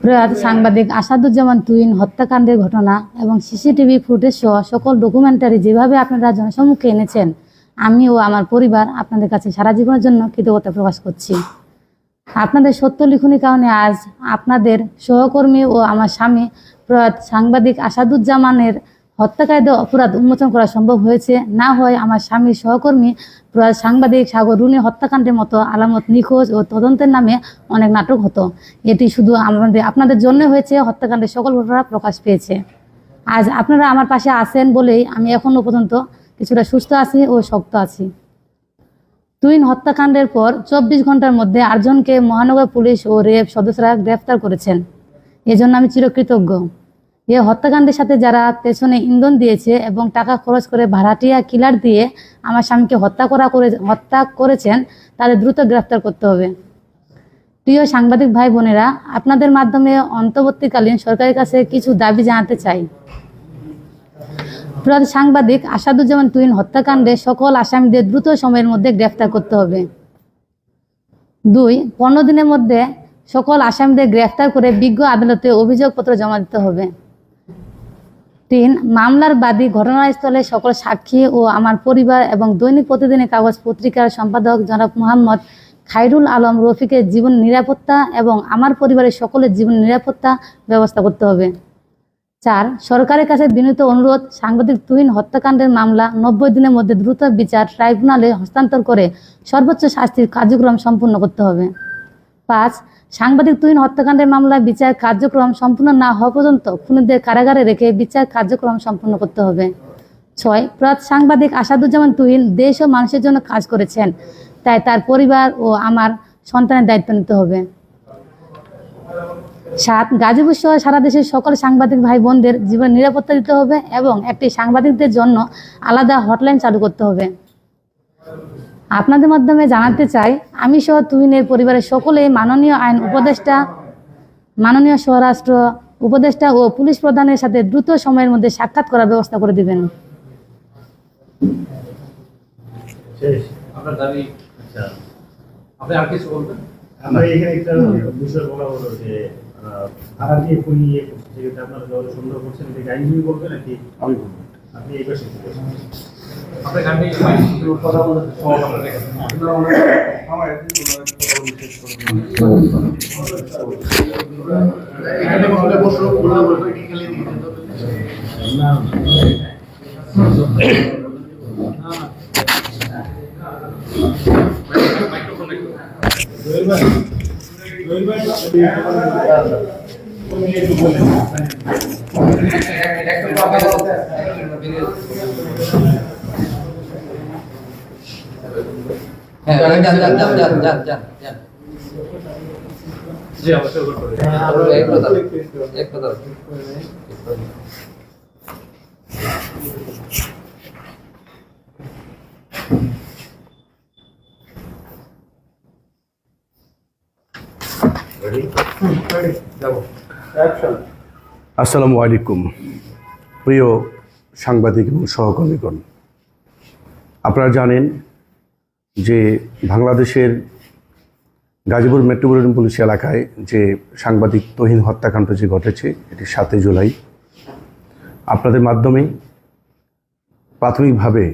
প্রয়াত সাংবাদিক আসাদুজ্জামান তুহিন হত্যাকাণ্ডের ঘটনা এবং সিসিটিভি ফুটেজ সহ সকল ডকুমেন্টারি যেভাবে আপনারা জনসম্মুখে এনেছেন, আমি ও আমার পরিবার আপনাদের কাছে সারা জীবনের জন্য কৃতজ্ঞতা প্রকাশ করছি। আপনাদের সত্য লিখনের কারণে আজ আপনাদের সহকর্মী ও আমার স্বামী প্রয়াত সাংবাদিক আসাদুজ্জামানের হত্যাকারীদের অপরাধ উন্মোচন করা সম্ভব হয়েছে। না হয় আমার স্বামীর সহকর্মী প্রয়াত সাংবাদিক সাগর রুনি হত্যাকাণ্ডের মতো আলামত নিখোঁজ ও তদন্তের নামে অনেক নাটক হতো। এটি শুধু আপনাদের জন্য হয়েছে। হত্যাকাণ্ডের সকল ঘটনা প্রকাশ পেয়েছে। আজ আপনারা আমার পাশে আছেন বলেই আমি এখনও পর্যন্ত কিছুটা সুস্থ আছি ও শক্ত আছি। তুহিন হত্যাকাণ্ডের পর 24 ঘন্টার মধ্যে 8 জনকে মহানগর পুলিশ ও র্যাব সদস্যরা গ্রেফতার করেছেন। এজন্য আমি চিরকৃতজ্ঞ। এ হত্যাকাণ্ডের সাথে যারা পেছনে ইন্ধন দিয়েছে এবং টাকা খরচ করে ভাড়াটিয়া কিলার দিয়ে আমার স্বামীকে হত্যা করেছেন, তাদের দ্রুত গ্রেফতার করতে হবে। প্রিয় সাংবাদিক ভাই বোনেরা, আপনাদের মাধ্যমে অন্তর্বর্তীকালীন সরকারের কাছে কিছু দাবি জানাতে চাই। প্রয়াত সাংবাদিক আসাদুজ্জামান তুহিন হত্যাকাণ্ডে সকল আসামিদের দ্রুত সময়ের মধ্যে গ্রেফতার করতে হবে। 2, 15 দিনের মধ্যে সকল আসামিদের গ্রেফতার করে বিজ্ঞ আদালতে অভিযোগপত্র জমা দিতে হবে। 3, মামলার বাদী ঘটনাস্থলে সকল সাক্ষী ও আমার পরিবার এবং দৈনিক প্রতিদিনের কাগজ পত্রিকার সম্পাদক জনাব মোহাম্মদ খায়রুল আলম রফিকের জীবন নিরাপত্তা এবং আমার পরিবারের সকলের জীবন নিরাপত্তা ব্যবস্থা করতে হবে। 4, সরকারের কাছে বিনীত অনুরোধ, সাংবাদিক তুহিন হত্যাকাণ্ডের মামলা 90 দিনের মধ্যে দ্রুত বিচার ট্রাইব্যুনালে হস্তান্তর করে সর্বোচ্চ শাস্তির কার্যক্রম সম্পূর্ণ করতে হবে। 5, সাংবাদিক তুহিন হত্যাকাণ্ডের মামলায় বিচার কার্যক্রম সম্পূর্ণ না হওয়া পর্যন্ত খুনিদের কারাগারে রেখে বিচার কার্যক্রম সম্পূর্ণ করতে হবে। 6, প্রয়াত সাংবাদিক আসাদুজ্জামান তুহিন দেশ ও মানুষের জন্য কাজ করেছেন, তাই তার পরিবার ও আমার সন্তানের দায়িত্ব নিতে হবে। 7, গাজীপুর সহ সারা দেশের সকল সাংবাদিক ভাই বোনদের জীবন নিরাপত্তা দিতে হবে এবং একটি সাংবাদিকদের জন্য আলাদা হটলাইন চালু করতে হবে। আপনাদের মাধ্যমে জানাতে চাই, আমি সহ তুহিনের পরিবারের সকলে মাননীয় আইন উপদেষ্টা, মাননীয় স্বরাষ্ট্র উপদেষ্টা ও পুলিশ প্রধানের সাথে দ্রুত সময়ের মধ্যে সাক্ষাৎ করার ব্যবস্থা করে দিবেন। আমরা এখানে একটা বিষয় বলা হলো যে ভাড়া দিয়ে কোন নিয়ে যেটা আপনারা যত সুন্দর করছেন, এটা আইনজীবী বলবেন নাকি আমি বলবো? আপনি এই পাশে আপনি গানটি কথা বলতে সমস্যা নেই। আমার এখানে বলতে বসো বলতে বলতে কি খালি দিতে না মাইক্রোফোন আসসালামু আলাইকুম। প্রিয় সাংবাদিক এবং সহকর্মীগণ, আপনারা জানেন যে বাংলাদেশের গাজীপুর মেট্রোপলিটন পুলিশ এলাকায় যে সাংবাদিক তুহিন হত্যাকাণ্ড যে ঘটেছে, এটি 7 জুলাই। আপনাদের মাধ্যমে প্রাথমিকভাবে